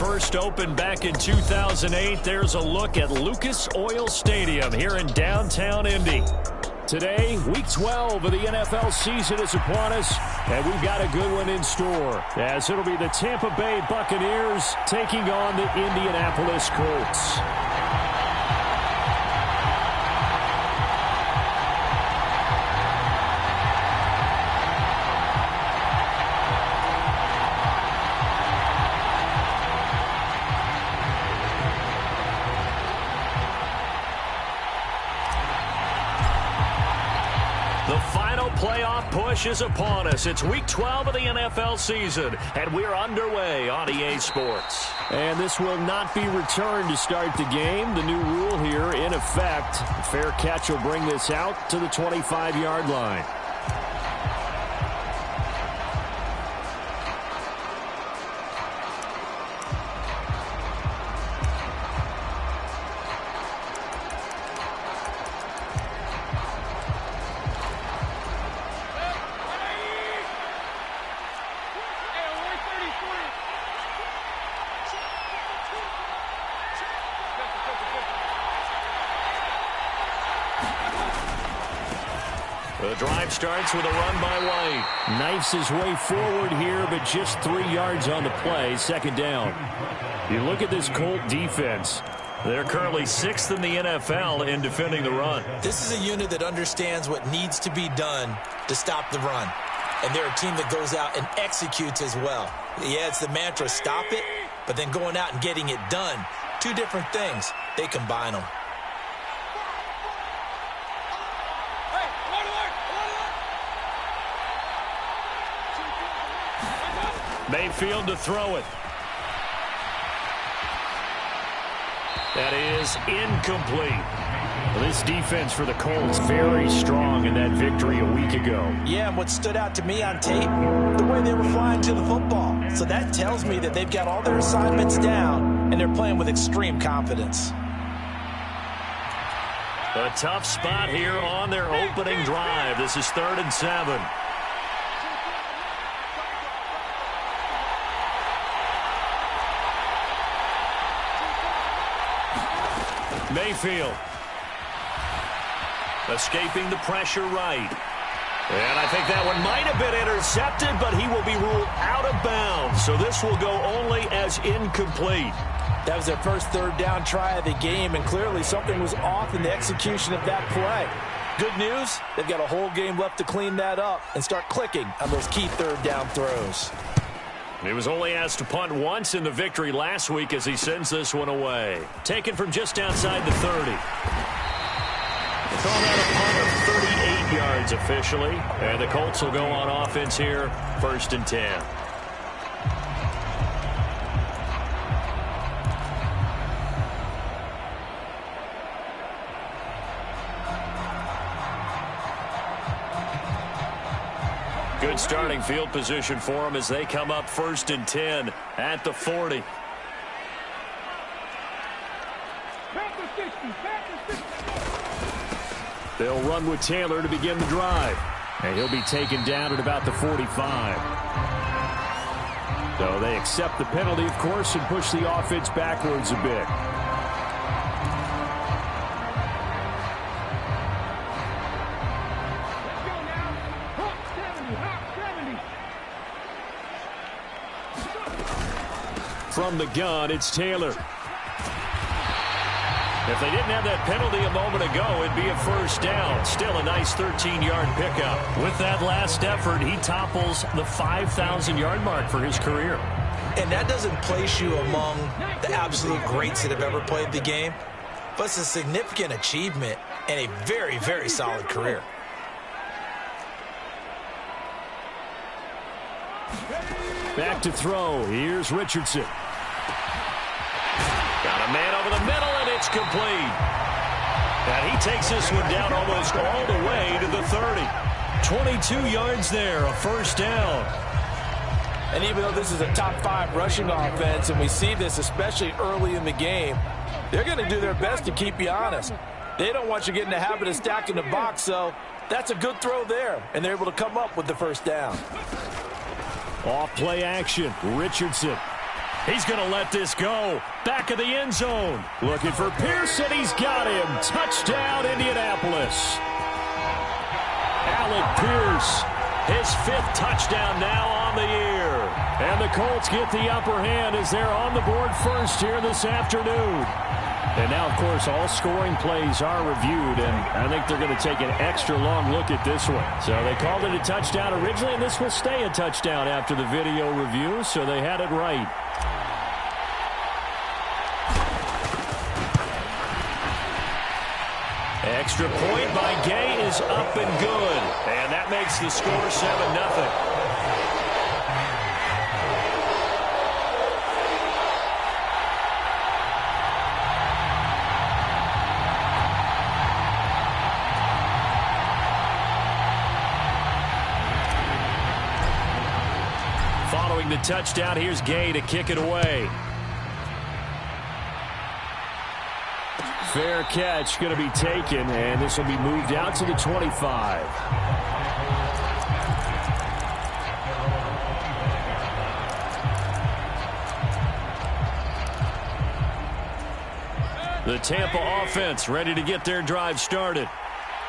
first opened back in 2008. There's a look at Lucas Oil Stadium here in downtown Indy. Today, Week 12 of the NFL season is upon us, and we've got a good one in store, as it'll be the Tampa Bay Buccaneers taking on the Indianapolis Colts. The final playoff push is upon us. It's Week 12 of the NFL season, and we're underway on EA Sports. And this will not be returned to start the game. The new rule here in effect. A fair catch will bring this out to the 25-yard line. The drive starts with a run by White. Knifes his way forward here, but just 3 yards on the play. Second down. You look at this Colt defense. They're currently 6th in the NFL in defending the run. This is a unit that understands what needs to be done to stop the run. And they're a team that goes out and executes as well. Yeah, it's the mantra, stop it, but then going out and getting it done. Two different things. They combine them. Mayfield to throw it. That is incomplete. Well, this defense for the Colts very strong in that victory a week ago. Yeah, and what stood out to me on tape, the way they were flying to the football. So that tells me that they've got all their assignments down, and they're playing with extreme confidence. A tough spot here on their opening drive. This is 3rd and 7. Mayfield escaping the pressure right. And I think that one might have been intercepted, but he will be ruled out of bounds. So this will go only as incomplete. That was their first 3rd down try of the game, and clearly something was off in the execution of that play. Good news, they've got a whole game left to clean that up and start clicking on those key 3rd down throws. He was only asked to punt once in the victory last week as he sends this one away. Taken from just outside the 30. Call that a punt of 38 yards officially. And the Colts will go on offense here, 1st and 10. Good starting field position for them as they come up 1st and 10 at the 40. They'll run with Taylor to begin the drive. And he'll be taken down at about the 45. So they accept the penalty, of course, and push the offense backwards a bit. From the gun, it's Taylor. If they didn't have that penalty a moment ago, it'd be a 1st down. Still a nice 13-yard pickup. With that last effort, he topples the 5,000-yard mark for his career. And that doesn't place you among the absolute greats that have ever played the game, but it's a significant achievement and a very, very solid career. Back to throw. Here's Richardson. Got a man over the middle, and it's complete. And he takes this one down almost all the way to the 30. 22 yards there, a 1st down. And even though this is a top 5 rushing offense, and we see this especially early in the game, they're going to do their best to keep you honest. They don't want you getting the habit of stacking the box, so that's a good throw there, and they're able to come up with the 1st down. Off play action, Richardson. He's going to let this go. Back of the end zone. Looking for Pearson. He's got him. Touchdown, Indianapolis. Alec Pierce, his 5th touchdown now on the year. And the Colts get the upper hand as they're on the board first here this afternoon. And now, of course, all scoring plays are reviewed, and I think they're going to take an extra long look at this one. So they called it a touchdown originally, and this will stay a touchdown after the video review, so they had it right. Extra point by Gay is up and good, and that makes the score 7-0. Following the touchdown, here's Gay to kick it away. Fair catch going to be taken, and this will be moved out to the 25. The Tampa offense ready to get their drive started.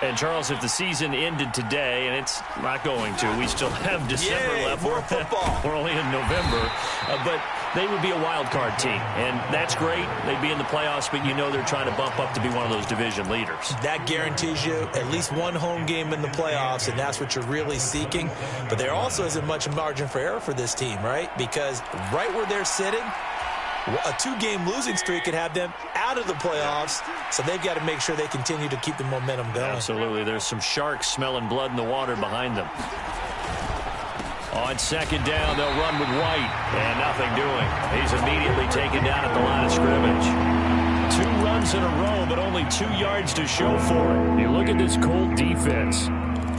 And, Charles, if the season ended today, and it's not going to, we still have December left. More football. We're only in November. But they would be a wild card team, and that's great. They'd be in the playoffs, but you know they're trying to bump up to be one of those division leaders. That guarantees you at least one home game in the playoffs, and that's what you're really seeking. But there also isn't much margin for error for this team, right? Because right where they're sitting, a 2-game losing streak could have them out of the playoffs, so they've got to make sure they continue to keep the momentum going. Absolutely. There's some sharks smelling blood in the water behind them. On second down, they'll run with White, and nothing doing. He's immediately taken down at the line of scrimmage. 2 runs in a row, but only 2 yards to show for it. You look at this Colt defense.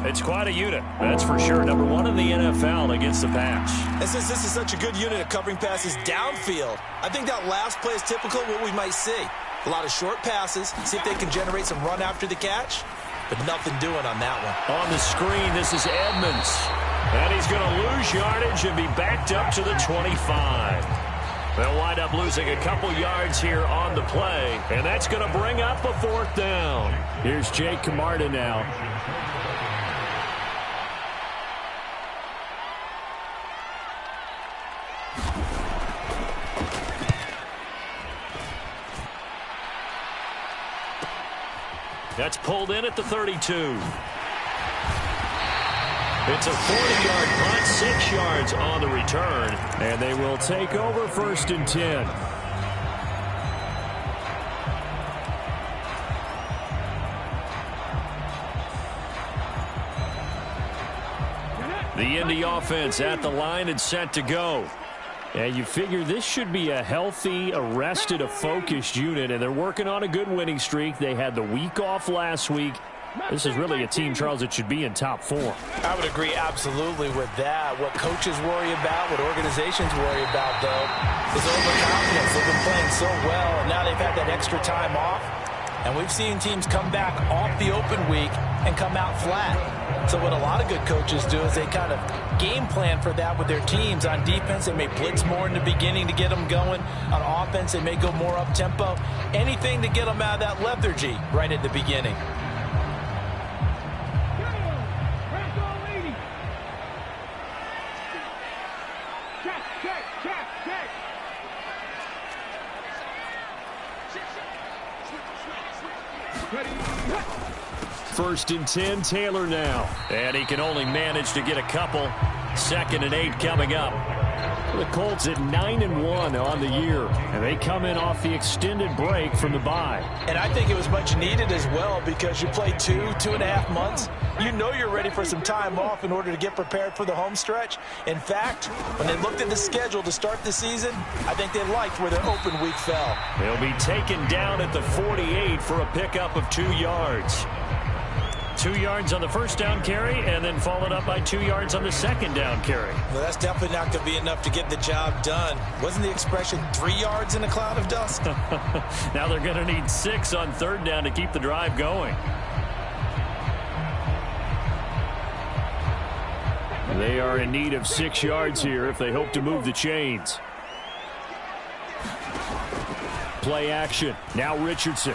It's quite a unit, that's for sure. Number 1 in the NFL against the pass. And since this is such a good unit of covering passes downfield, I think that last play is typical of what we might see. A lot of short passes, see if they can generate some run after the catch, but nothing doing on that one. On the screen, this is Edmonds. And he's going to lose yardage and be backed up to the 25. They'll wind up losing a couple yards here on the play, and that's going to bring up a 4th down. Here's Jake Camarda now. That's pulled in at the 32. It's a 40-yard punt, 6 yards on the return, and they will take over 1st and 10. The Indy offense at the line and set to go. And you figure this should be a healthy, arrested, a focused unit, and they're working on a good winning streak. They had the week off last week. This is really a team, Charles, that should be in top 4. I would agree absolutely with that. What coaches worry about, what organizations worry about, though, is overconfidence. They've been playing so well, and now they've had that extra time off. And we've seen teams come back off the open week and come out flat. So what a lot of good coaches do is they kind of game plan for that with their teams. On defense, they may blitz more in the beginning to get them going. On offense, they may go more up-tempo. Anything to get them out of that lethargy right at the beginning. First and 10, Taylor now. And he can only manage to get a couple. 2nd and 8 coming up. The Colts at 9-1 on the year. And they come in off the extended break from the bye. And I think it was much needed as well because you play 2.5 months. You know you're ready for some time off in order to get prepared for the home stretch. In fact, when they looked at the schedule to start the season, I think they liked where their open week fell. They'll be taken down at the 48 for a pickup of 2 yards. 2 yards on the first down carry, and then followed up by 2 yards on the second down carry. Well, that's definitely not going to be enough to get the job done. Wasn't the expression 3 yards in a cloud of dust? Now they're going to need 6 on 3rd down to keep the drive going. They are in need of 6 yards here if they hope to move the chains. play action. Now Richardson.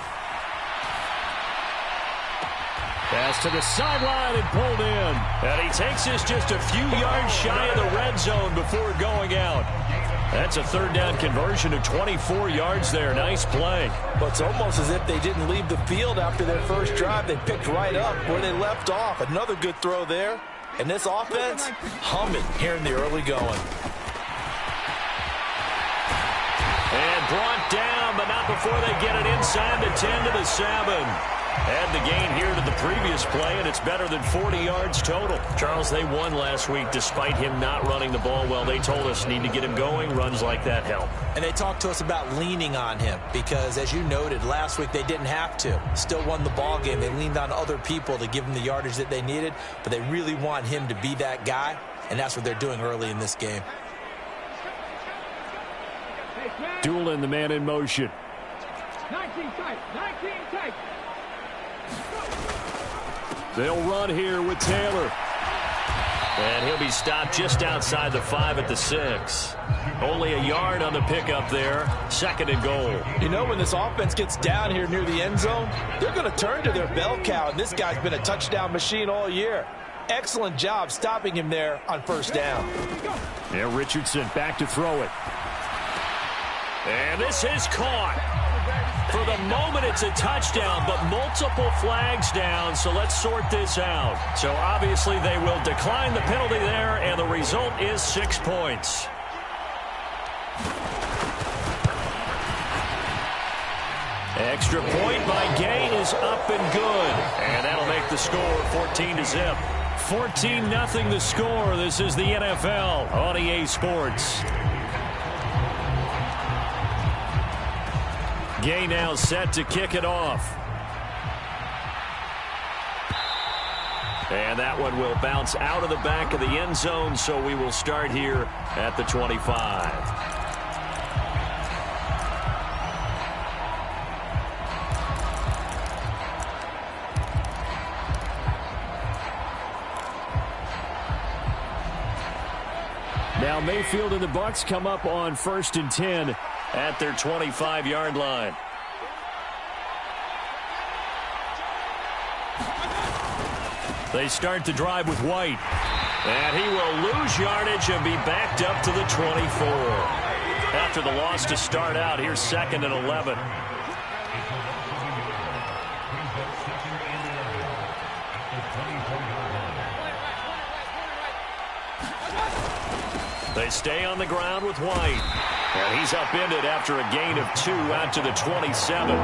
Pass to the sideline and pulled in. And he takes us just a few yards shy of the red zone before going out. That's a third down conversion of 24 yards there. Nice play. Well, it's almost as if they didn't leave the field after their first drive. They picked right up where they left off. Another good throw there. And this offense, humming here in the early going. And brought down, but not before they get it inside the 10 to the 7. Add the gain here to the previous play, and it's better than 40 yards total. Charles, they won last week despite him not running the ball well. They told us need to get him going. Runs like that help. And they talked to us about leaning on him because, as you noted, last week they didn't have to. Still won the ball game. They leaned on other people to give them the yardage that they needed, but they really want him to be that guy, and that's what they're doing early in this game. Doolin, the man in motion. 19 tight, 19 tight. They'll run here with Taylor. And he'll be stopped just outside the 5 at the 6. Only a yard on the pickup there. 2nd and goal. You know, when this offense gets down here near the end zone, they're going to turn to their bell cow, and this guy's been a touchdown machine all year. Excellent job stopping him there on first down. Yeah, Richardson back to throw it. And this is caught. For the moment, it's a touchdown, but multiple flags down, so let's sort this out. So obviously they will decline the penalty there, and the result is 6 points. Extra point by Gay is up and good, and that'll make the score 14-0. 14-0 the score. This is the NFL on EA Sports. Gay now set to kick it off. And that one will bounce out of the back of the end zone, so we will start here at the 25. Now Mayfield and the Bucs come up on 1st and 10 at their 25-yard line. They start the drive with White. And he will lose yardage and be backed up to the 24. After the loss to start out, here's 2nd and 11. They stay on the ground with White. And he's upended after a gain of 2 out to the 27.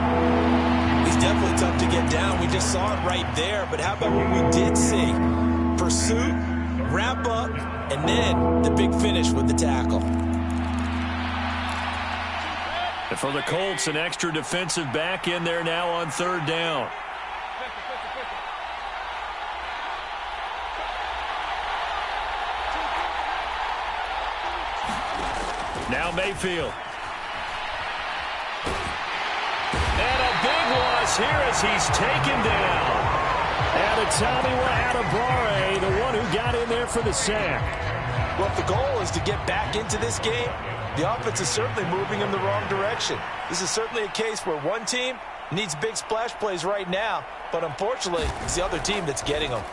He's definitely tough to get down. We just saw it right there. But how about what we did see? Pursuit, wrap up, and then the big finish with the tackle. And for the Colts, an extra defensive back in there now on 3rd down. Now Mayfield. And a big loss here as he's taken down. And it's Tommy Adebawore, the one who got in there for the sack. Well, if the goal is to get back into this game, the offense is certainly moving in the wrong direction. This is certainly a case where one team needs big splash plays right now, but unfortunately, it's the other team that's getting them.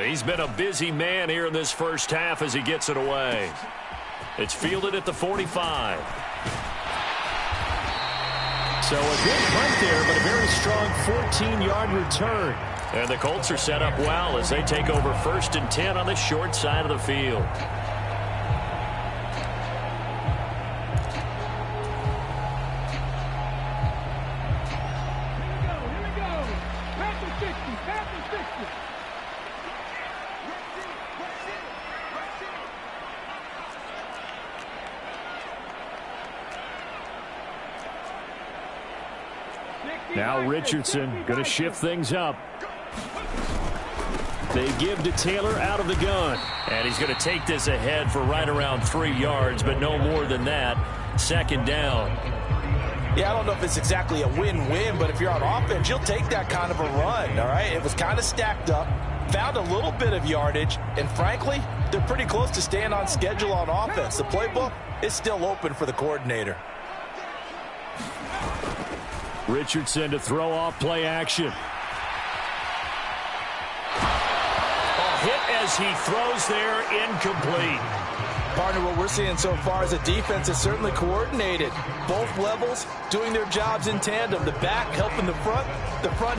He's been a busy man here in this first half as he gets it away. It's fielded at the 45. So a good punt there, but a very strong 14-yard return. And the Colts are set up well as they take over 1st and 10 on the short side of the field. Here we go. Back to 60, back to 60. Now Richardson going to shift things up. They give to Taylor out of the gun. And he's going to take this ahead for right around 3 yards, but no more than that. 2nd down. Yeah, I don't know if it's exactly a win-win, but if you're on offense, you'll take that kind of a run, all right? It was kind of stacked up, found a little bit of yardage, and frankly, they're pretty close to staying on schedule on offense. The playbook is still open for the coordinator. Richardson to throw off play action. Hit as he throws there, incomplete. Partner, what we're seeing so far is a defense that's certainly coordinated. Both levels doing their jobs in tandem. The back helping the front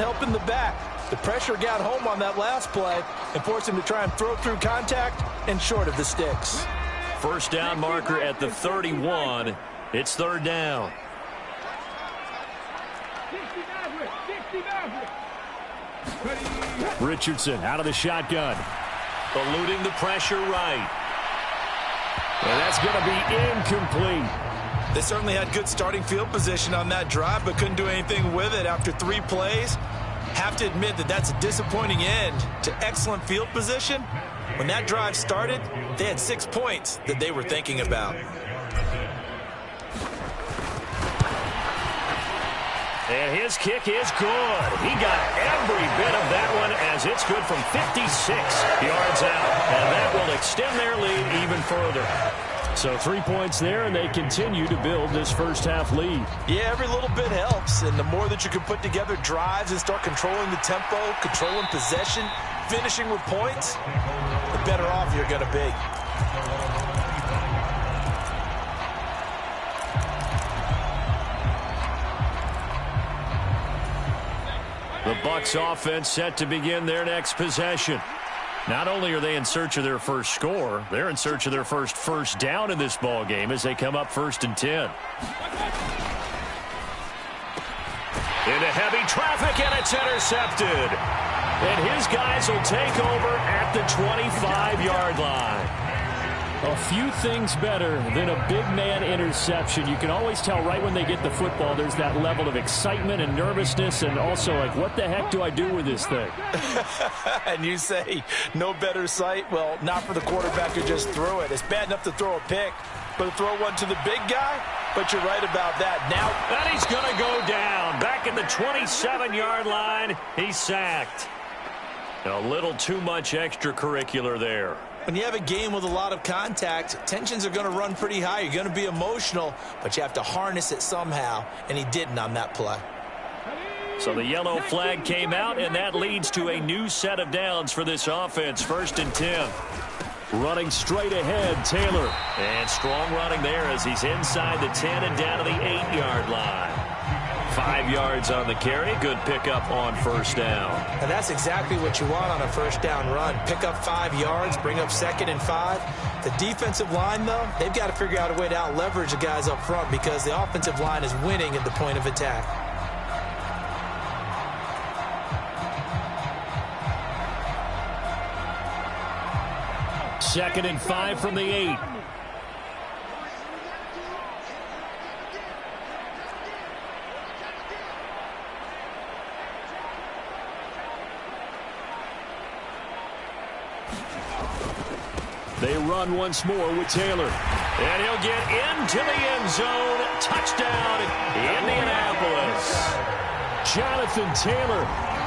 helping the back. The pressure got home on that last play and forced him to try and throw through contact and short of the sticks. First down marker at the 31. It's third down. Richardson out of the shotgun. Eluding the pressure right. And that's going to be incomplete. They certainly had good starting field position on that drive, but couldn't do anything with it after 3 plays. Have to admit that that's a disappointing end to excellent field position. When that drive started, they had 6 points that they were thinking about. And his kick is good. He got every bit of that one as it's good from 56 yards out. And that will extend their lead even further. So 3 points there, and they continue to build this first half lead. Yeah, every little bit helps. And the more that you can put together drives and start controlling the tempo, controlling possession, finishing with points, the better off you're going to be. The Bucs offense set to begin their next possession. Not only are they in search of their first score, they're in search of their first down in this ball game as they come up 1st and 10. Into heavy traffic, and it's intercepted. And his guys will take over at the 25-yard line. A few things better than a big man interception. You can always tell right when they get the football, there's that level of excitement and nervousness, and also like, what the heck do I do with this thing? And you say, no better sight? Well, not for the quarterback who just threw it. It's bad enough to throw a pick, but to throw one to the big guy? But you're right about that. Now, and he's going to go down. Back at the 27-yard line, he's sacked. A little too much extracurricular there. When you have a game with a lot of contact, tensions are going to run pretty high. You're going to be emotional, but you have to harness it somehow, and he didn't on that play. So the yellow flag came out, and that leads to a new set of downs for this offense. 1st and 10. Running straight ahead, Taylor. And strong running there as he's inside the 10 and down to the 8-yard line. 5 yards on the carry. Good pickup on 1st down. And that's exactly what you want on a 1st down run. Pick up 5 yards, bring up 2nd and 5. The defensive line, though, they've got to figure out a way to out-leverage the guys up front because the offensive line is winning at the point of attack. Second and 5 from the 8. They run once more with Taylor. And he'll get into the end zone. Touchdown, Indianapolis. Jonathan Taylor,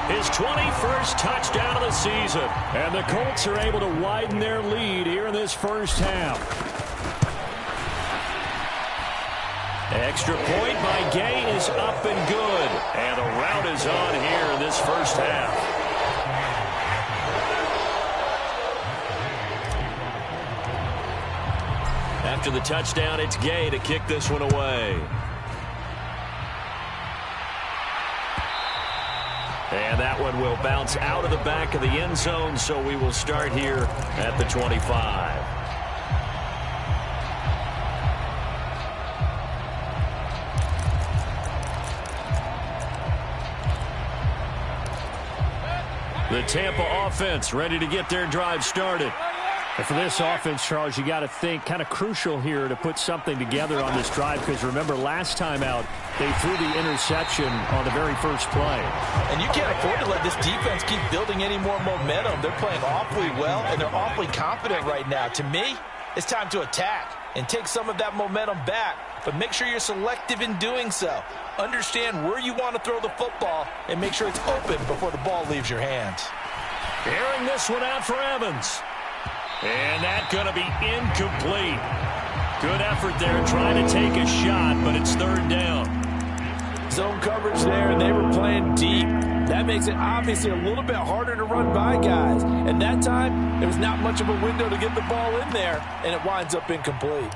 his 21st touchdown of the season. And the Colts are able to widen their lead here in this first half. Extra point by Gay is up and good. And the rout is on here in this first half. After the touchdown, it's Gay to kick this one away. And that one will bounce out of the back of the end zone, so we will start here at the 25. The Tampa offense ready to get their drive started. And for this offense, Charles, you got to think kind of crucial here to put something together on this drive because remember last time out they threw the interception on the very first play. And you can't afford to let this defense keep building any more momentum. They're playing awfully well and they're awfully confident right now. To me, it's time to attack and take some of that momentum back. But make sure you're selective in doing so. Understand where you want to throw the football and make sure it's open before the ball leaves your hands. Airing this one out for Evans. And that's going to be incomplete. Good effort there trying to take a shot, but it's third down. zone coverage there, and they were playing deep. That makes it obviously a little bit harder to run by guys. And that time, there was not much of a window to get the ball in there, and it winds up incomplete.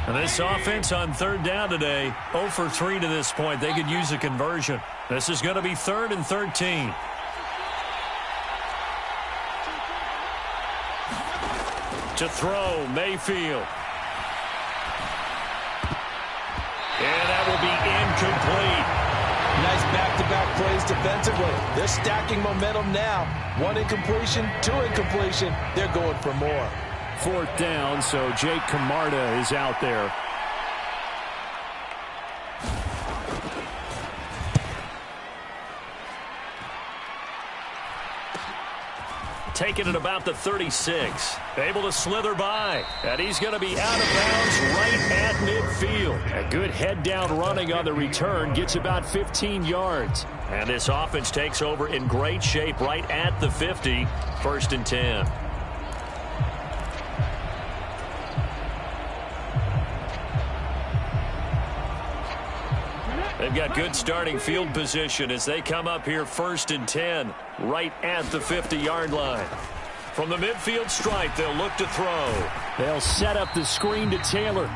And this offense on third down today, 0 for 3 to this point. They could use a conversion. This is going to be 3rd and 13. To throw, Mayfield. And that will be incomplete. Nice back-to-back plays defensively. They're stacking momentum now. 1 incompletion, 2 incompletion. They're going for more. 4th down, so Jake Camarda is out there. Taking it about the 36. Able to slither by. And he's going to be out of bounds right at midfield. A good head-down running on the return. Gets about 15 yards. And this offense takes over in great shape right at the 50. 1st and 10. They've got good starting field position as they come up here 1st and 10, right at the 50-yard line. From the midfield stripe, they'll look to throw. They'll set up the screen to Taylor.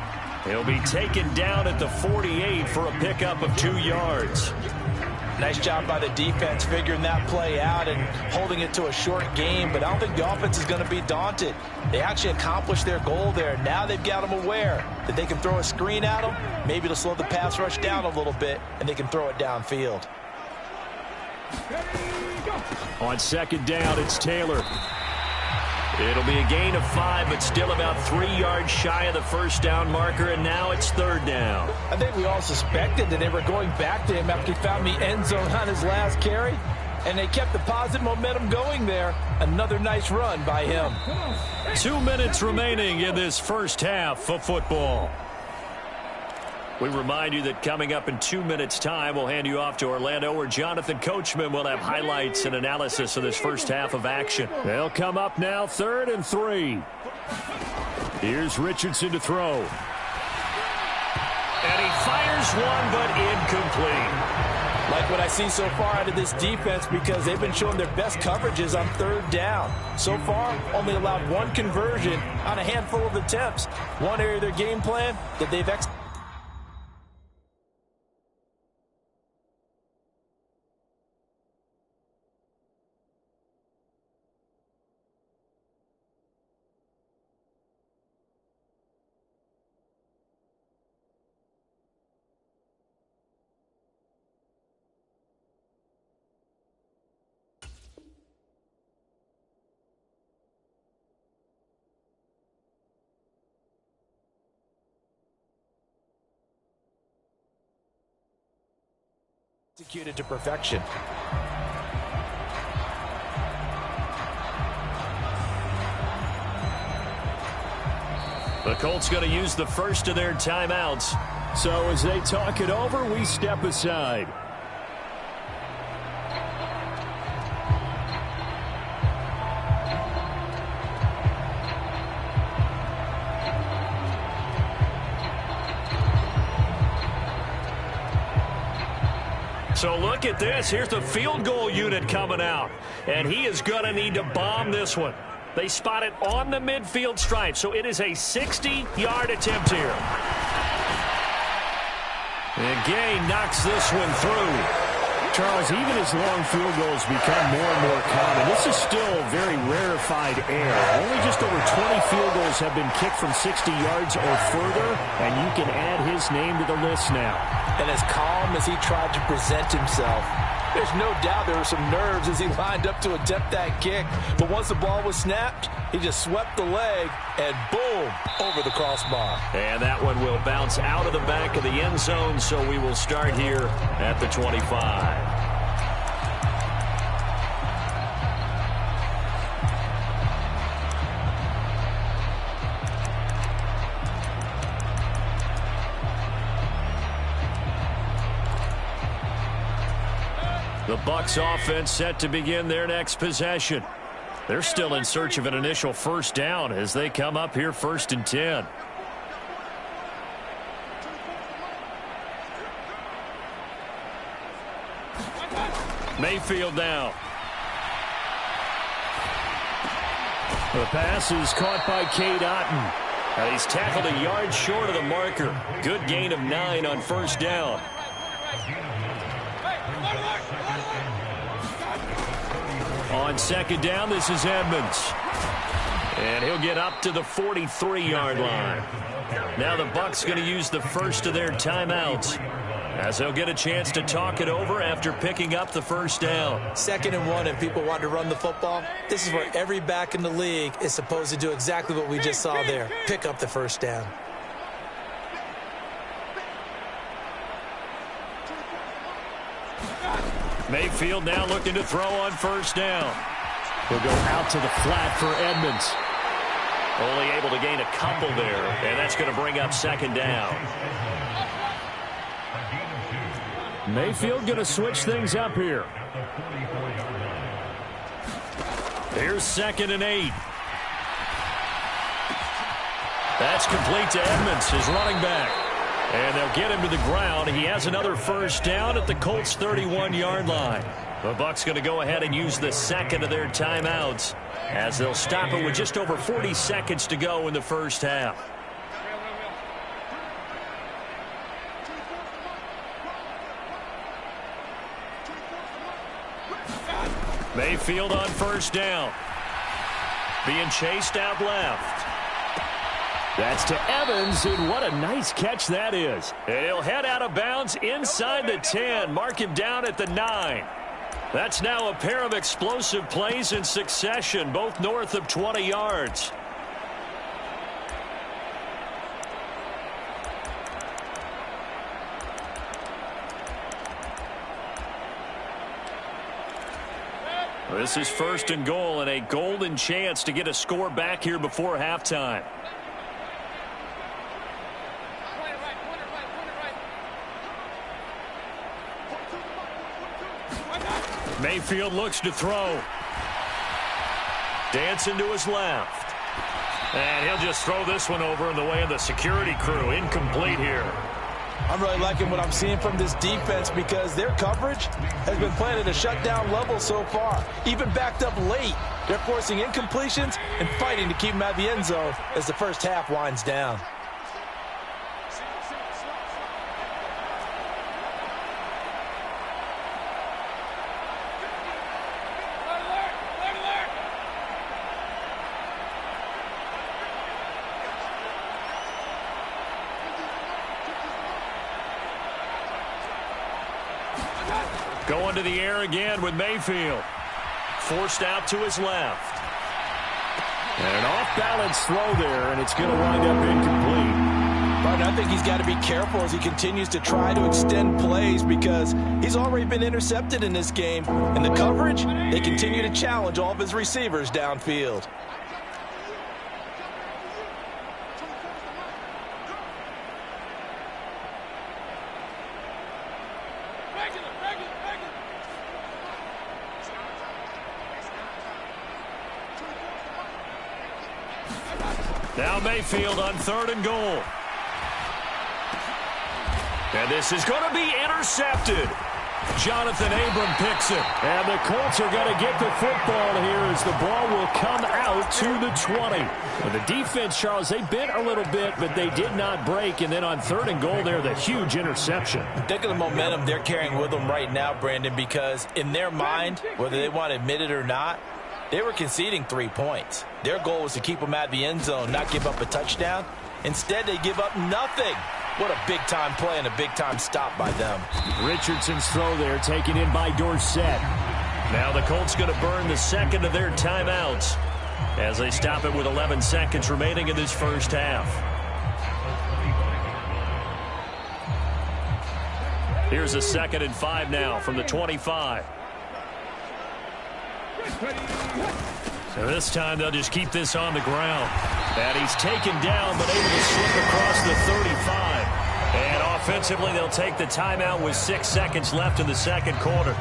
He'll be taken down at the 48 for a pickup of 2 yards. Nice job by the defense figuring that play out and holding it to a short game, but I don't think the offense is going to be daunted. They actually accomplished their goal there. Now they've got them aware that they can throw a screen at them, maybe to slow the pass rush down a little bit, and they can throw it downfield. On 2nd down, it's Taylor. It'll be a gain of 5, but still about 3 yards shy of the 1st down marker, and now it's 3rd down. I think we all suspected that they were going back to him after he found the end zone on his last carry, and they kept the positive momentum going there. Another nice run by him. 2 minutes remaining in this first half of football. We remind you that coming up in 2 minutes' time, we'll hand you off to Orlando, where Jonathan Coachman will have highlights and analysis of this first half of action. They'll come up now, 3rd and 3. Here's Richardson to throw. And he fires one, but incomplete. Like what I see so far out of this defense, because they've been showing their best coverages on 3rd down. So far, only allowed 1 conversion on a handful of attempts. One area of their game plan that they've executed. Executed to perfection. The Colts going to use the first of their timeouts. So as they talk it over, we step aside. So look at this. Here's the field goal unit coming out. And he is going to need to bomb this one. They spot it on the midfield stripe. So it is a 60-yard attempt here. And Gay knocks this one through. Charles, even as long field goals become more and more common, this is still very rarefied air. Only just over 20 field goals have been kicked from 60 yards or further, and you can add his name to the list now. And as calm as he tried to present himself, there's no doubt there were some nerves as he lined up to attempt that kick. But once the ball was snapped, he just swept the leg and boom, over the crossbar. And that one will bounce out of the back of the end zone, so we will start here at the 25. The Bucs offense set to begin their next possession. They're still in search of an initial first down as they come up here 1st and 10. Mayfield now. The pass is caught by Cade Otton. And he's tackled a yard short of the marker. Good gain of 9 on first down. On second down, this is Edmonds. And he'll get up to the 43-yard line. Now the Bucs going to use the first of their timeouts, as they'll get a chance to talk it over after picking up the first down. 2nd and 1, and people want to run the football. This is where every back in the league is supposed to do exactly what we just saw there. Pick up the first down. Mayfield now looking to throw on first down. He'll go out to the flat for Edmonds. Only able to gain a couple there, and that's going to bring up second down. Mayfield going to switch things up here. Here's 2nd and 8. That's complete to Edmonds, his running back. And they'll get him to the ground. He has another first down at the Colts' 31-yard line. The Bucs going to go ahead and use the second of their timeouts, as they'll stop it with just over 40 seconds to go in the first half. Mayfield on first down. Being chased out left. That's to Evans, and what a nice catch that is. And he'll head out of bounds inside the 10. Mark him down at the 9. That's now a pair of explosive plays in succession, both north of 20 yards. This is 1st and goal, and a golden chance to get a score back here before halftime. Mayfield looks to throw. Dancing to his left. And he'll just throw this one over in the way of the security crew. Incomplete here. I'm really liking what I'm seeing from this defense, because their coverage has been playing at a shutdown level so far. Even backed up late, they're forcing incompletions and fighting to keep them out of the end zone as the first half winds down. Going to the air again with Mayfield. Forced out to his left. And an off-balance throw there, and it's going to wind up incomplete. But I think he's got to be careful as he continues to try to extend plays, because he's already been intercepted in this game. And the coverage, they continue to challenge all of his receivers downfield. Now Mayfield on 3rd and goal. And this is going to be intercepted. Jonathan Abram picks it. And the Colts are going to get the football here as the ball will come out to the 20. And the defense, Charles, they bent a little bit, but they did not break. And then on 3rd and goal there, the huge interception. Think of the momentum they're carrying with them right now, Brandon, because in their mind, whether they want to admit it or not, they were conceding 3 points. Their goal was to keep them out of the end zone, not give up a touchdown. Instead, they give up nothing. What a big-time play and a big-time stop by them. Richardson's throw there taken in by Dorsett. Now the Colts going to burn the second of their timeouts as they stop it with 11 seconds remaining in this first half. Here's a 2nd and 5 now from the 25. So this time they'll just keep this on the ground. And he's taken down but able to slip across the 35. And offensively they'll take the timeout with 6 seconds left in the second quarter.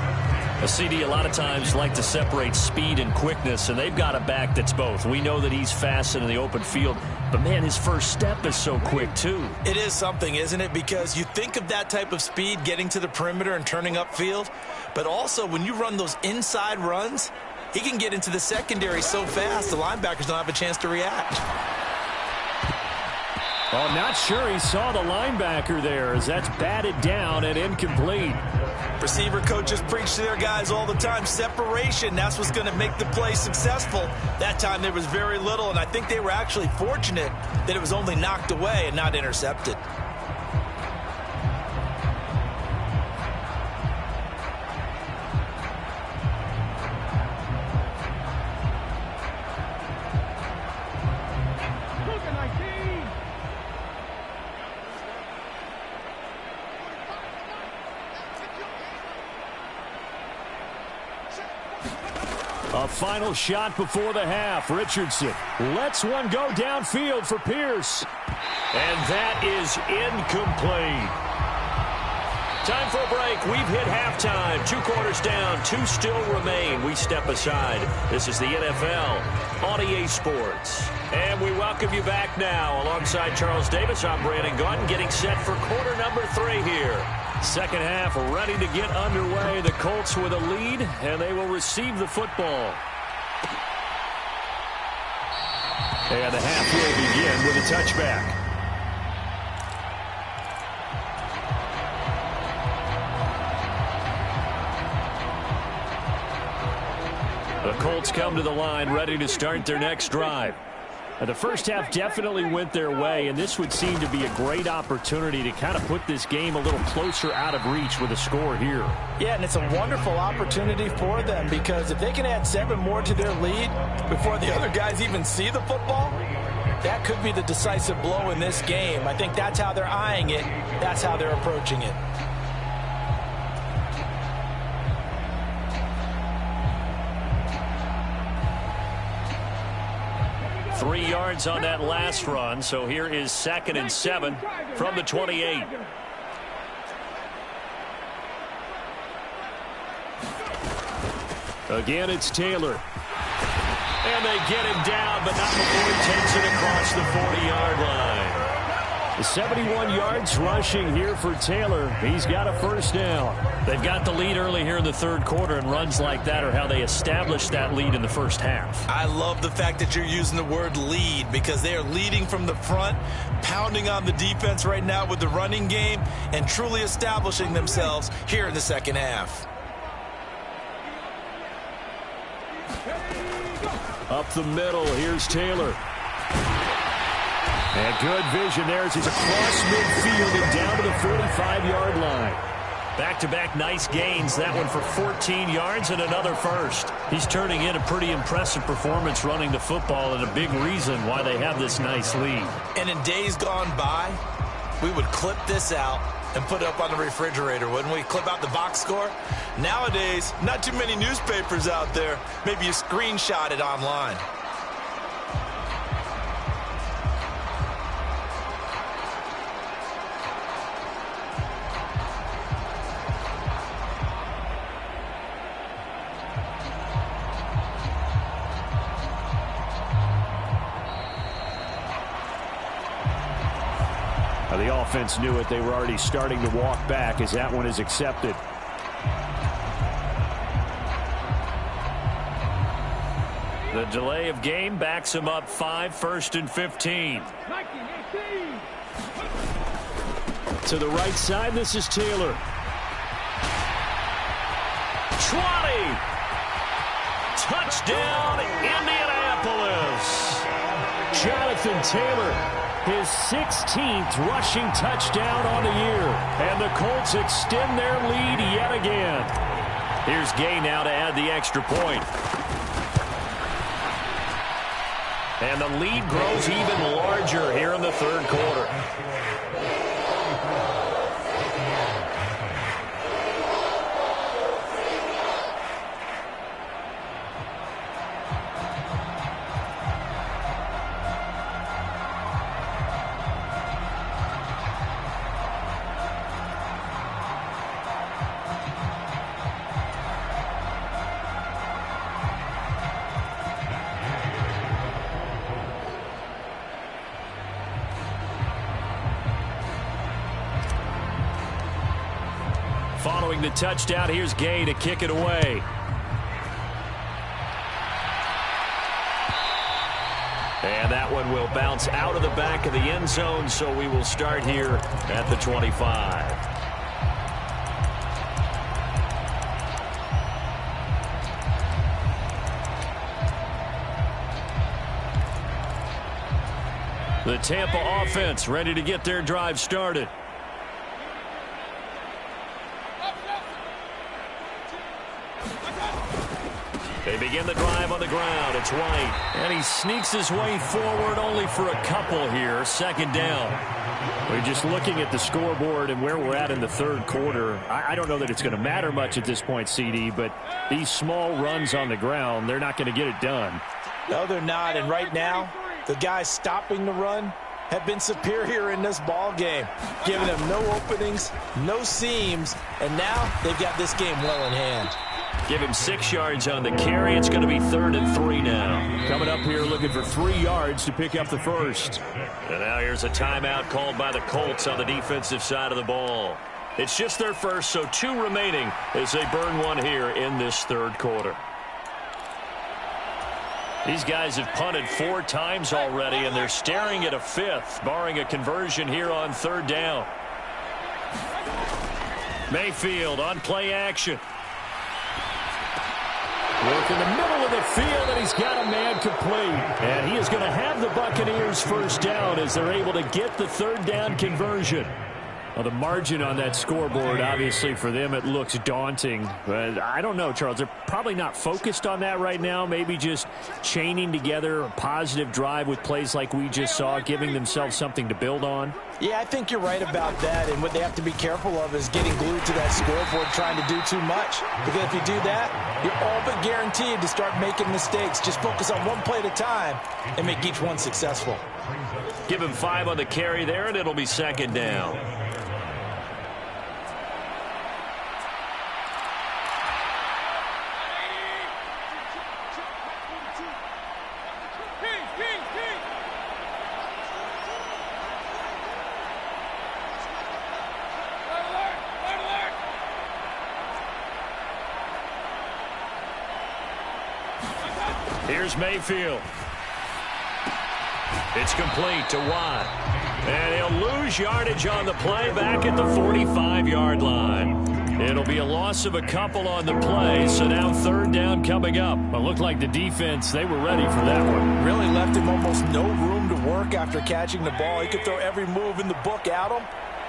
A CD a lot of times like to separate speed and quickness, and they've got a back that's both. We know that he's fast in the open field, but, man, his first step is so quick, too. It is something, isn't it? Because you think of that type of speed getting to the perimeter and turning upfield, but also when you run those inside runs, he can get into the secondary so fast the linebackers don't have a chance to react. Well, I'm not sure he saw the linebacker there as that's batted down and incomplete. Receiver coaches preach to their guys all the time. Separation, that's what's going to make the play successful. That time there was very little, and I think they were actually fortunate that it was only knocked away and not intercepted. A final shot before the half. Richardson lets one go downfield for Pierce. And that is incomplete. Time for a break. We've hit halftime. 2 quarters down. 2 still remain. We step aside. This is the NFL on EA Sports. And we welcome you back now. Alongside Charles Davis, I'm Brandon Gaudin, getting set for quarter number 3 here. Second half ready to get underway. The Colts with a lead, and they will receive the football. And the half will begin with a touchback. The Colts come to the line ready to start their next drive. Now, the first half definitely went their way, and this would seem to be a great opportunity to kind of put this game a little closer out of reach with a score here. Yeah, and it's a wonderful opportunity for them because if they can add 7 more to their lead before the other guys even see the football, that could be the decisive blow in this game. I think that's how they're eyeing it. That's how they're approaching it. Three yards on that last run, so here is 2nd and 7 from the 28. Again, it's Taylor. And they get him down, but not before he takes it across the 40-yard line. 71 yards rushing here for Taylor. He's got a first down. They've got the lead early here in the third quarter, and runs like that are how they established that lead in the first half. I love the fact that you're using the word lead because they are leading from the front, pounding on the defense right now with the running game, and truly establishing themselves here in the second half. Up the middle, here's Taylor. And good vision there as he's across midfield and down to the 45-yard line. Back-to-back nice gains. That one for 14 yards and another first. He's turning in a pretty impressive performance running the football and a big reason why they have this nice lead. And in days gone by, we would clip this out and put it up on the refrigerator, wouldn't we? Clip out the box score. Nowadays, not too many newspapers out there. Maybe you screenshot it online. The offense knew it. They were already starting to walk back as that one is accepted. The delay of game backs him up 5, 1st and 15. To the right side, this is Taylor. 20. Touchdown, Indianapolis. Jonathan Taylor. His 16th rushing touchdown on the year. And the Colts extend their lead yet again. Here's Gay now to add the extra point. And the lead grows even larger here in the third quarter. Following the touchdown, here's Gay to kick it away. And that one will bounce out of the back of the end zone, so we will start here at the 25. The Tampa offense ready to get their drive started. They begin the drive on the ground. It's White. And he sneaks his way forward only for a couple here. Second down. We're just looking at the scoreboard and where we're at in the third quarter. I don't know that it's going to matter much at this point, CD, but these small runs on the ground, they're not going to get it done. No, they're not. And right now, the guys stopping the run have been superior in this ball game, giving them no openings, no seams, and now they've got this game well in hand. Give him 6 yards on the carry. It's going to be 3rd and 3 now. Coming up here looking for 3 yards to pick up the first. And now here's a timeout called by the Colts on the defensive side of the ball. It's just their first, so 2 remaining as they burn one here in this third quarter. These guys have punted 4 times already, and they're staring at a 5th, barring a conversion here on 3rd down. Mayfield on play action. Work in the middle of the field, and he's got a man complete. And he is going to have the Buccaneers first down as they're able to get the 3rd down conversion. Well, the margin on that scoreboard, obviously, for them, it looks daunting. But I don't know, Charles. They're probably not focused on that right now. Maybe just chaining together a positive drive with plays like we just saw, giving themselves something to build on. Yeah, I think you're right about that. And what they have to be careful of is getting glued to that scoreboard, trying to do too much. Because if you do that, you're all but guaranteed to start making mistakes. Just focus on one play at a time and make each one successful. Give him 5 on the carry there, and it'll be 2nd down. Here's Mayfield. It's complete to Watt. And he'll lose yardage on the play back at the 45-yard line. It'll be a loss of a couple on the play, so now 3rd down coming up. It looked like the defense, they were ready for that one. Really left him almost no room to work after catching the ball. He could throw every move in the book at him.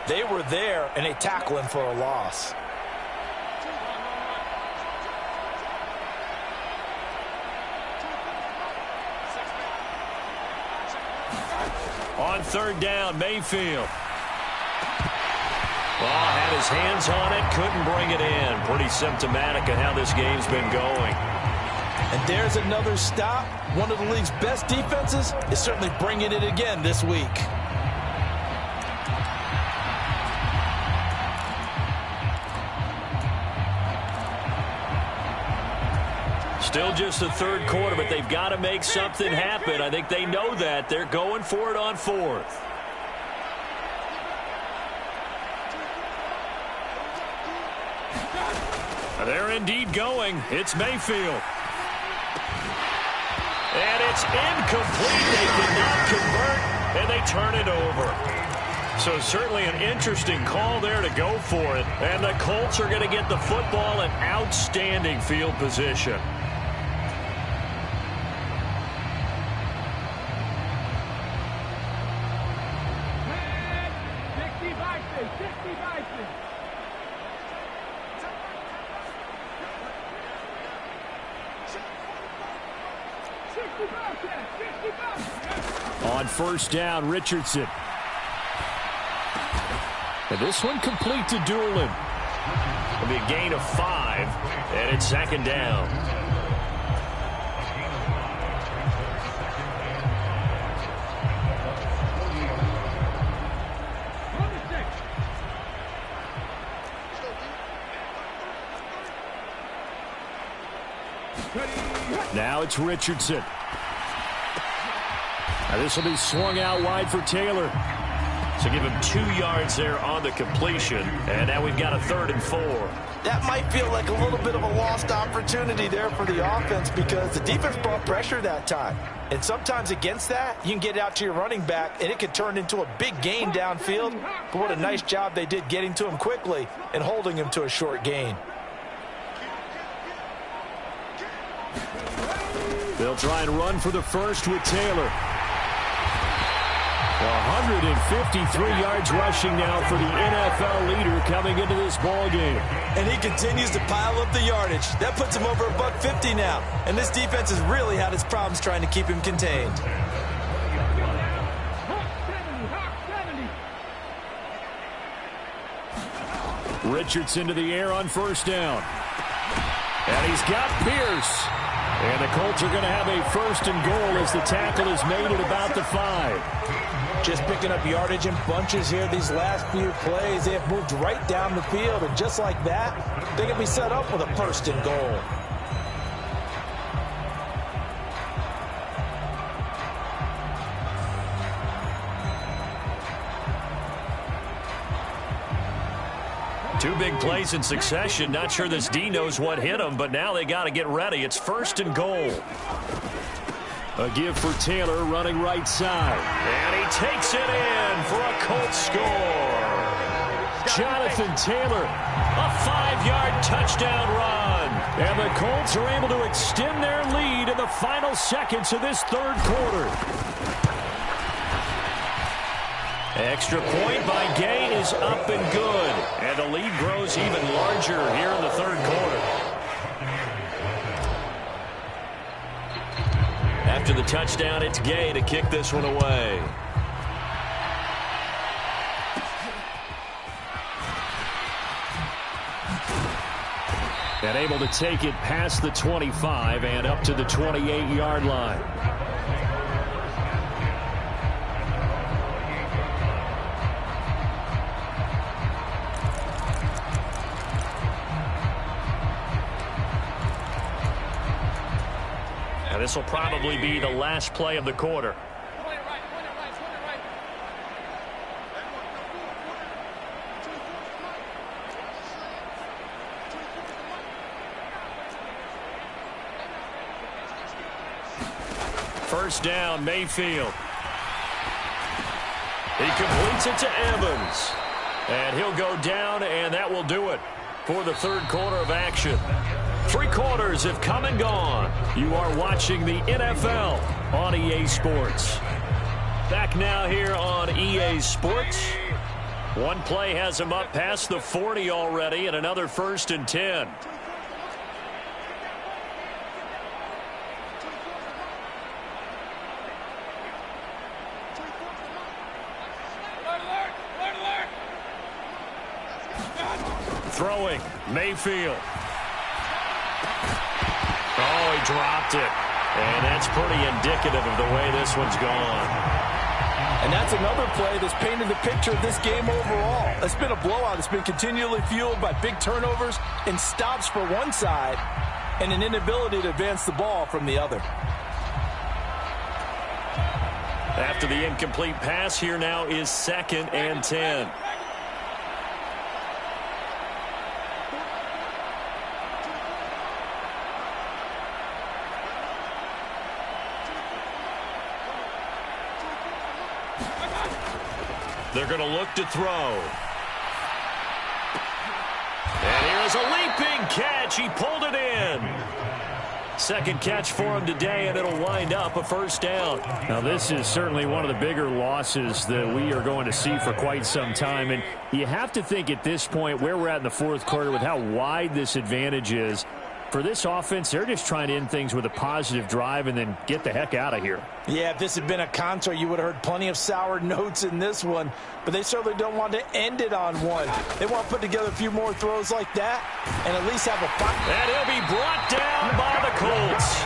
They were there, and they tackle him for a loss. On 3rd down, Mayfield. Ball had his hands on it, couldn't bring it in. Pretty symptomatic of how this game's been going. And there's another stop. One of the league's best defenses is certainly bringing it again this week. Still just the third quarter, but they've got to make something happen. I think they know that. They're going for it on 4th. They're indeed going. It's Mayfield. And it's incomplete. They did not convert, and they turn it over. So certainly an interesting call there to go for it. And the Colts are going to get the football in outstanding field position. On 1st down, Richardson. And this one complete to Doolin. It'll be a gain of 5, and it's 2nd down. Now it's Richardson. Now this will be swung out wide for Taylor. So give him 2 yards there on the completion. And now we've got a 3rd and 4. That might feel like a little bit of a lost opportunity there for the offense because the defense brought pressure that time. And sometimes against that, you can get out to your running back, and it could turn into a big gain downfield. But what a nice job they did getting to him quickly and holding him to a short gain. They'll try and run for the first with Taylor. 153 yards rushing now for the NFL leader coming into this ball game. And he continues to pile up the yardage. That puts him over $150 now. And this defense has really had its problems trying to keep him contained. Richardson to the air on 1st down. And he's got Pierce. And the Colts are going to have a 1st and goal as the tackle is made at about the 5. Just picking up yardage in bunches here these last few plays. They have moved right down the field, and just like that, they can be set up with a 1st and goal. Two big plays in succession. Not sure this D knows what hit him, but now they got to get ready. It's 1st and goal. A give for Taylor running right side. And he takes it in for a Colts score. Jonathan Taylor, a 5-yard touchdown run. And the Colts are able to extend their lead in the final seconds of this 3rd quarter. Extra point by Gay is up and good. And the lead grows even larger here in the 3rd quarter. After the touchdown, it's Gay to kick this one away. And able to take it past the 25 and up to the 28-yard line. This will probably be the last play of the quarter. First down, Mayfield. He completes it to Evans. And he'll go down, and that will do it for the 3rd quarter of action. 3 quarters have come and gone. You are watching the NFL on EA Sports. Back now here on EA Sports. One play has him up past the 40 already, and another 1st and 10. Throwing, Mayfield. Oh, he dropped it. And that's pretty indicative of the way this one's gone. And that's another play that's painted the picture of this game overall. It's been a blowout. It's been continually fueled by big turnovers and stops for one side and an inability to advance the ball from the other. After the incomplete pass, here now is 2nd and 10. They're going to look to throw. And here's a leaping catch. He pulled it in. 2nd catch for him today, and it'll wind up a 1st down. Now, this is certainly one of the bigger losses that we are going to see for quite some time. And you have to think at this point where we're at in the 4th quarter with how wide this advantage is. For this offense, they're just trying to end things with a positive drive and then get the heck out of here. Yeah, if this had been a concert, you would have heard plenty of sour notes in this one. But they certainly don't want to end it on one. They want to put together a few more throws like that and at least have a fight. And he'll be brought down by the Colts.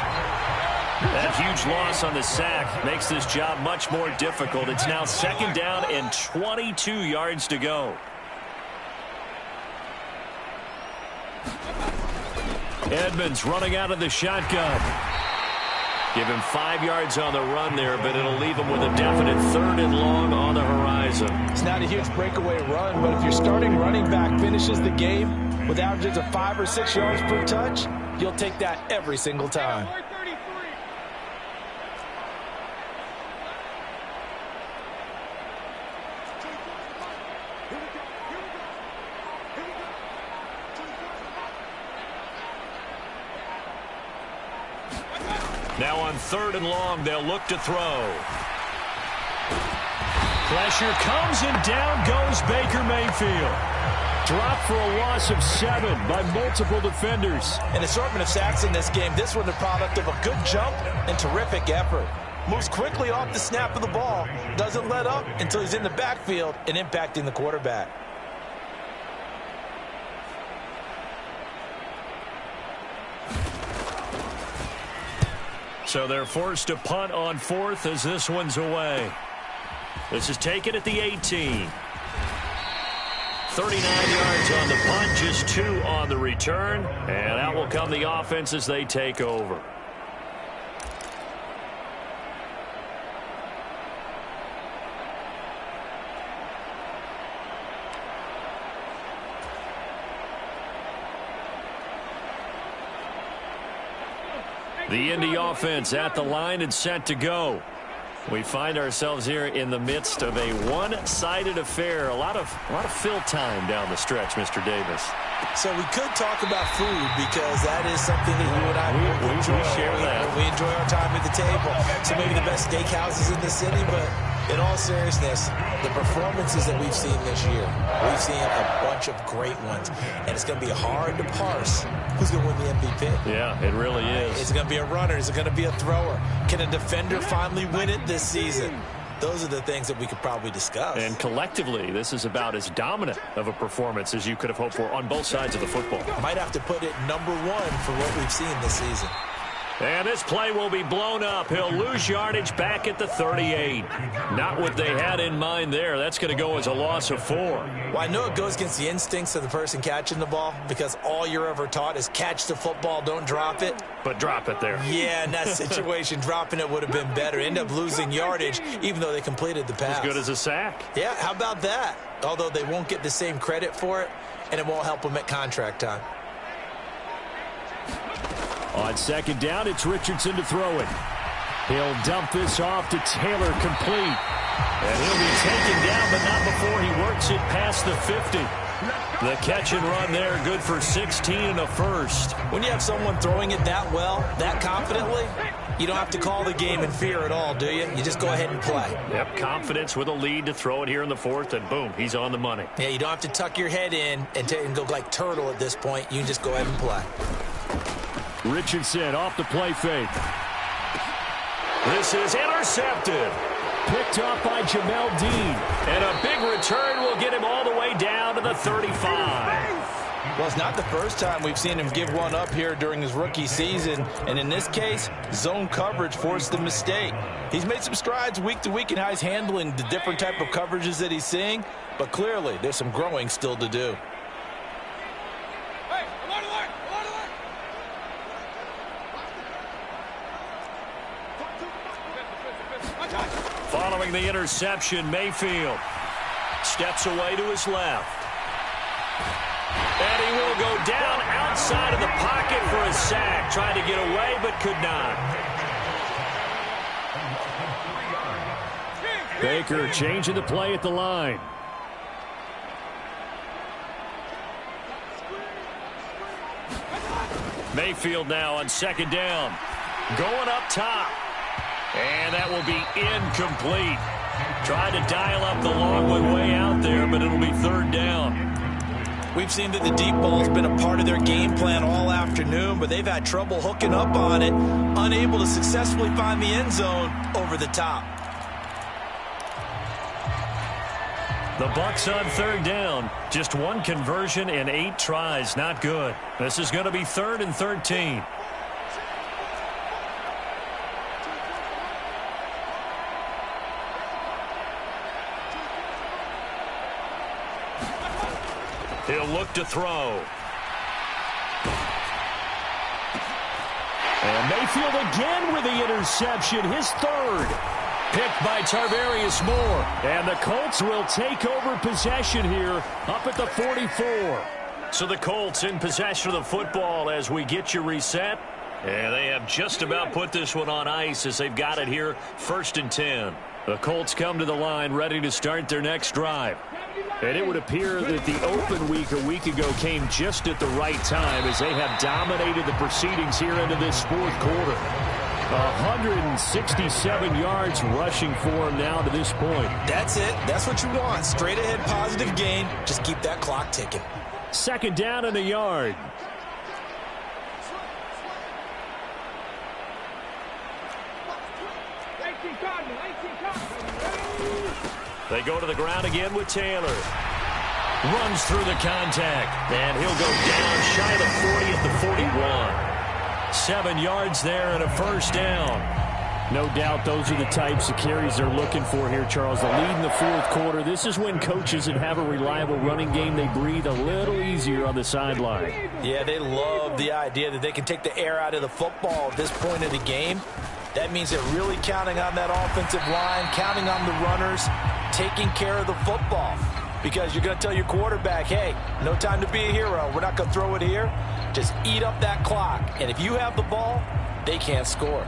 That huge loss on the sack makes this job much more difficult. It's now 2nd down and 22 yards to go. Edmonds running out of the shotgun. Give him 5 yards on the run there, but it'll leave him with a definite 3rd and long on the horizon. It's not a huge breakaway run, but if your starting running back finishes the game with averages of 5 or 6 yards per touch, you'll take that every single time. Now on 3rd and long, they'll look to throw. Pressure comes, and down goes Baker Mayfield. Dropped for a loss of 7 by multiple defenders. An assortment of sacks in this game. This one the product of a good jump and terrific effort. Moves quickly off the snap of the ball. Doesn't let up until he's in the backfield and impacting the quarterback. So they're forced to punt on 4th as this one's away. This is taken at the 18. 39 yards on the punt, just 2 on the return. And out will come the offense as they take over. The Indy offense at the line and set to go. We find ourselves here in the midst of a one-sided affair. A lot of fill time down the stretch, Mr. Davis. So we could talk about food because that is something that you and I enjoy. We share that. We enjoy our time at the table. So maybe the best steakhouses in the city, but in all seriousness, the performances that we've seen this year, we've seen a bunch of great ones. And it's going to be hard to parse who's going to win the MVP. Yeah, it really is. Is it going to be a runner? Is it going to be a thrower? Can a defender finally win it this season? Those are the things that we could probably discuss. And collectively, this is about as dominant of a performance as you could have hoped for on both sides of the football. Might have to put it #1 for what we've seen this season. And this play will be blown up. He'll lose yardage back at the 38. Not what they had in mind there. That's going to go as a loss of 4. Well, I know it goes against the instincts of the person catching the ball because all you're ever taught is catch the football, don't drop it. But drop it there. Yeah, in that situation, dropping it would have been better. End up losing yardage even though they completed the pass. As good as a sack. Yeah, how about that? Although they won't get the same credit for it, and it won't help them at contract time. On 2nd down, it's Richardson to throw it. He'll dump this off to Taylor, complete. And he'll be taken down, but not before he works it past the 50. The catch and run there, good for 16 and a first. When you have someone throwing it that well, that confidently, you don't have to call the game in fear at all, do you? You just go ahead and play. Yep, confidence with a lead to throw it here in the 4th, and boom, he's on the money. Yeah, you don't have to tuck your head in and go like turtle at this point. You can just go ahead and play. Richardson off the play fake. This is intercepted. Picked up by Jamel Dean. And a big return will get him all the way down to the 35. Well, it's not the first time we've seen him give one up here during his rookie season. And in this case, zone coverage forced the mistake. He's made some strides week to week in how he's handling the different type of coverages that he's seeing. But clearly, there's some growing still to do. Following the interception, Mayfield steps away to his left. And he will go down outside of the pocket for a sack. Tried to get away, but could not. Baker changing the play at the line. Mayfield now on 2nd down. Going up top. And that will be incomplete. Tried to dial up the long one way out there, but it'll be 3rd down. We've seen that the deep ball's been a part of their game plan all afternoon, but they've had trouble hooking up on it, unable to successfully find the end zone over the top. The Bucs on 3rd down. Just 1 conversion in 8 tries. Not good. This is going to be 3rd and 13. He'll look to throw. And Mayfield again with the interception, his third. Picked by Tarvarius Moore. And the Colts will take over possession here up at the 44. So the Colts in possession of the football as we get you reset. And they have just about put this one on ice as they've got it here, 1st and 10. The Colts come to the line ready to start their next drive. And it would appear that the open week a week ago came just at the right time as they have dominated the proceedings here into this 4th quarter. 167 yards rushing for him now to this point. That's it. That's what you want. Straight ahead positive gain. Just keep that clock ticking. 2nd down and a yard. They go to the ground again with Taylor. Runs through the contact. And he'll go down shy of the 40 at the 41. 7 yards there and a 1st down. No doubt those are the types of carries they're looking for here, Charles. The lead in the 4th quarter. This is when coaches that have a reliable running game, they breathe a little easier on the sideline. Yeah, they love the idea that they can take the air out of the football at this point of the game. That means they're really counting on that offensive line, counting on the runners, taking care of the football. Because you're going to tell your quarterback, hey, no time to be a hero. We're not going to throw it here. Just eat up that clock. And if you have the ball, they can't score.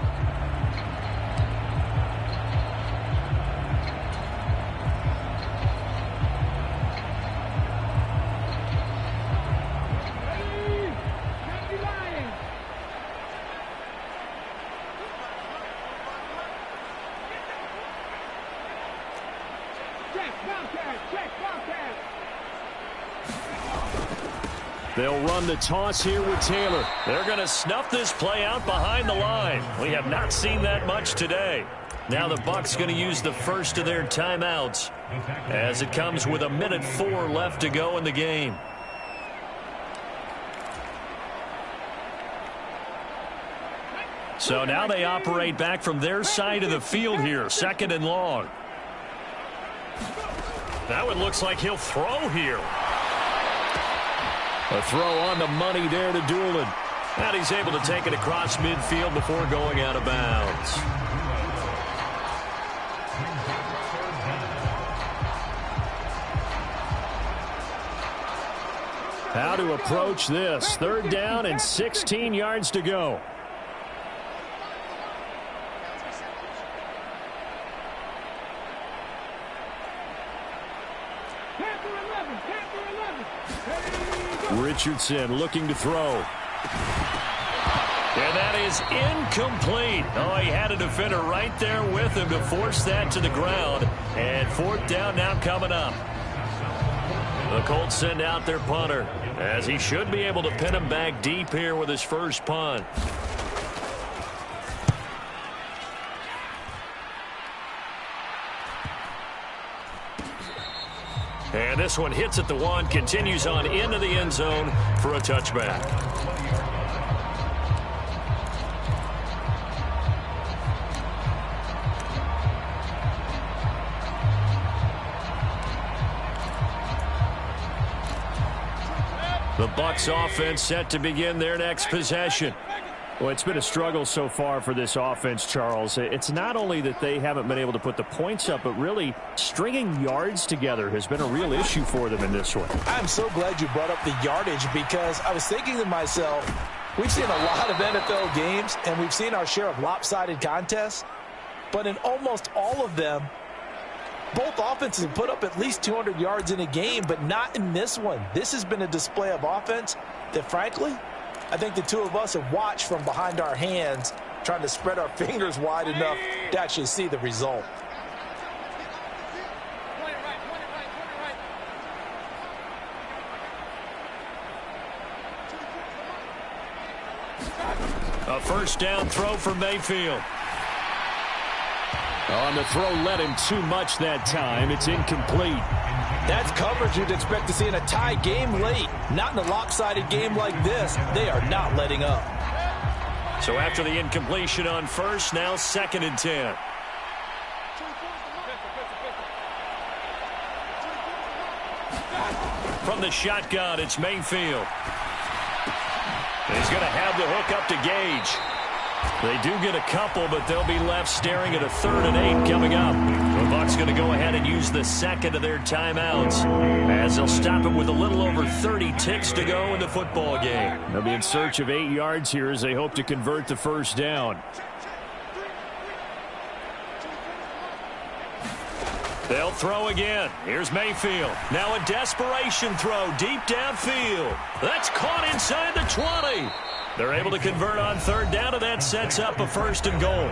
They'll run the toss here with Taylor. They're going to snuff this play out behind the line. We have not seen that much today. Now the Bucs going to use the first of their timeouts as it comes with 1:04 left to go in the game. So now they operate back from their side of the field here, 2nd and long. Now it looks like he'll throw here. A throw on the money there to Doolin. And he's able to take it across midfield before going out of bounds. How to approach this. 3rd down and 16 yards to go. Richardson looking to throw. And that is incomplete. Oh, he had a defender right there with him to force that to the ground. And 4th down now coming up. The Colts send out their punter as he should be able to pin him back deep here with his first punt. And this one hits at the 1, continues on into the end zone for a touchback. The Bucs offense set to begin their next possession. Well, it's been a struggle so far for this offense, Charles. It's not only that they haven't been able to put the points up, but really stringing yards together has been a real issue for them in this one. I'm so glad you brought up the yardage because I was thinking to myself, we've seen a lot of NFL games and we've seen our share of lopsided contests, but in almost all of them, both offenses have put up at least 200 yards in a game, but not in this one. This has been a display of offense that, frankly, I think the two of us have watched from behind our hands, trying to spread our fingers wide enough to actually see the result. A 1st down throw for Mayfield. On the throw, led him too much that time. It's incomplete. That's coverage you'd expect to see in a tie game late. Not in a lopsided game like this. They are not letting up. So after the incompletion on 1st, now 2nd and 10. From the shotgun, it's Mayfield. He's going to have the hook up to Gage. They do get a couple, but they'll be left staring at a 3rd and 8 coming up. The Bucs going to go ahead and use the second of their timeouts as they'll stop it with a little over 30 ticks to go in the football game. They'll be in search of 8 yards here as they hope to convert the first down. They'll throw again. Here's Mayfield. Now a desperation throw deep downfield. That's caught inside the 20. They're able to convert on 3rd down, and that sets up a 1st and goal.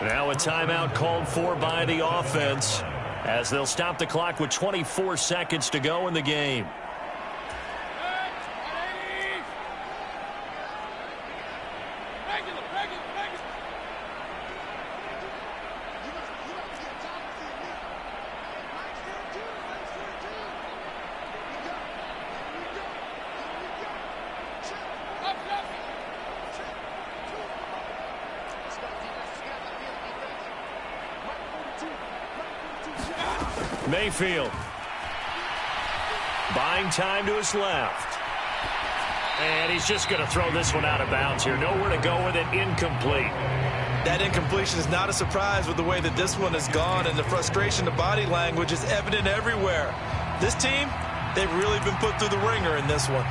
Now a timeout called for by the offense as they'll stop the clock with 24 seconds to go in the game. Mayfield. Buying time to his left. And he's just going to throw this one out of bounds here. Nowhere to go with it. Incomplete. That incompletion is not a surprise with the way that this one has gone, and the frustration, the body language is evident everywhere. This team, they've really been put through the ringer in this one.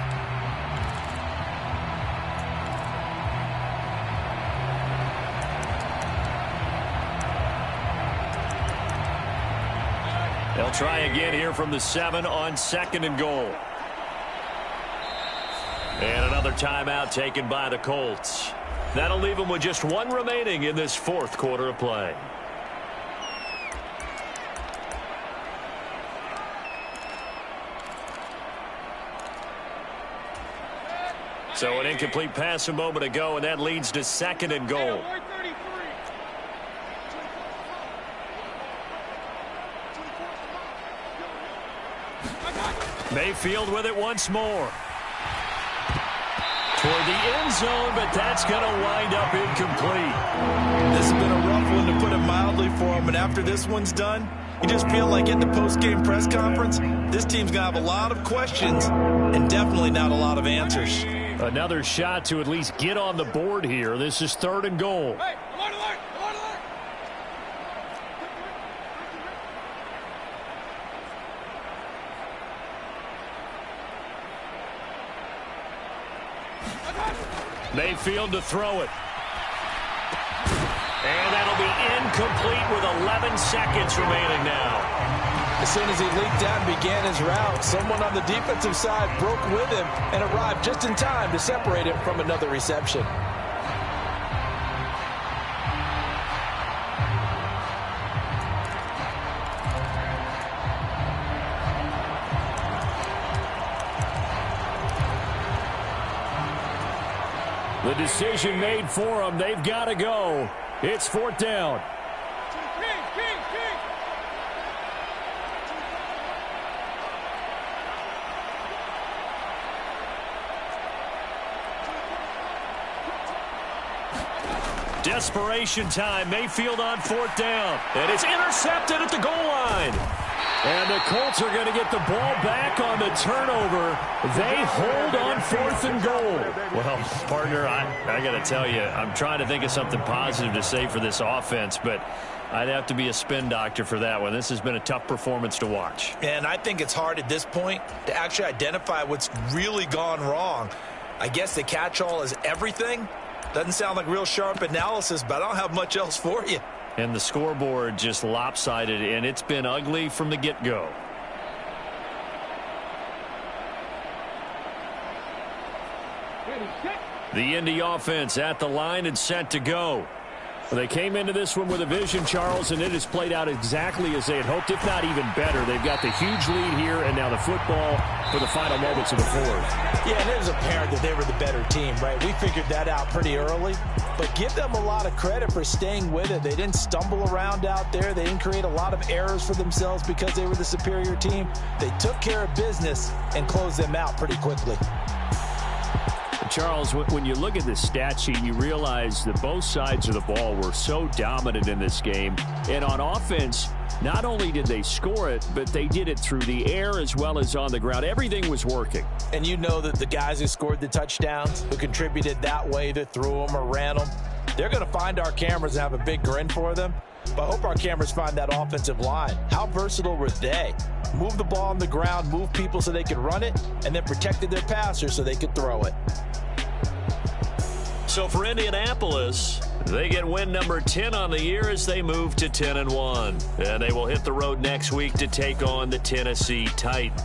They'll try again here from the 7 on 2nd and goal. And another timeout taken by the Colts. That'll leave them with just 1 remaining in this 4th quarter of play. So an incomplete pass a moment ago, and that leads to 2nd and goal. Mayfield with it once more. Toward the end zone, but that's going to wind up incomplete. This has been a rough one, to put it mildly, for him. And after this one's done, you just feel like at the post-game press conference, this team's going to have a lot of questions and definitely not a lot of answers. Another shot to at least get on the board here. This is 3rd and goal. Hey, alert, alert, alert, alert. Mayfield to throw it. And that'll be incomplete with 11 seconds remaining now. As soon as he leaked out and began his route, someone on the defensive side broke with him and arrived just in time to separate him from another reception. The decision made for them. They've got to go. It's 4th down. Desperation time. Mayfield on 4th down. And it's intercepted at the goal line. And the Colts are going to get the ball back on the turnover. They hold on 4th and goal. Well, partner, I got to tell you, I'm trying to think of something positive to say for this offense, but I'd have to be a spin doctor for that one. This has been a tough performance to watch. And I think it's hard at this point to actually identify what's really gone wrong. I guess the catch-all is everything. Doesn't sound like real sharp analysis, but I don't have much else for you. And the scoreboard just lopsided, and it's been ugly from the get-go. The Indy offense at the line and set to go. Well, they came into this one with a vision, Charles, and it has played out exactly as they had hoped, if not even better. They've got the huge lead here, and now the football for the final moments of the 4th. Yeah, and it was apparent that they were the better team, right? We figured that out pretty early, but give them a lot of credit for staying with it. They didn't stumble around out there. They didn't create a lot of errors for themselves because they were the superior team. They took care of business and closed them out pretty quickly. Charles, when you look at the stat sheet, you realize that both sides of the ball were so dominant in this game. And on offense, not only did they score it, but they did it through the air as well as on the ground. Everything was working. And you know that the guys who scored the touchdowns, who contributed that way, that threw them or ran them, they're going to find our cameras and have a big grin for them. But I hope our cameras find that offensive line. How versatile were they? Move the ball on the ground, move people so they could run it, and then protected their passers so they could throw it. So for Indianapolis, they get win number 10 on the year as they move to 10-1. And they will hit the road next week to take on the Tennessee Titans.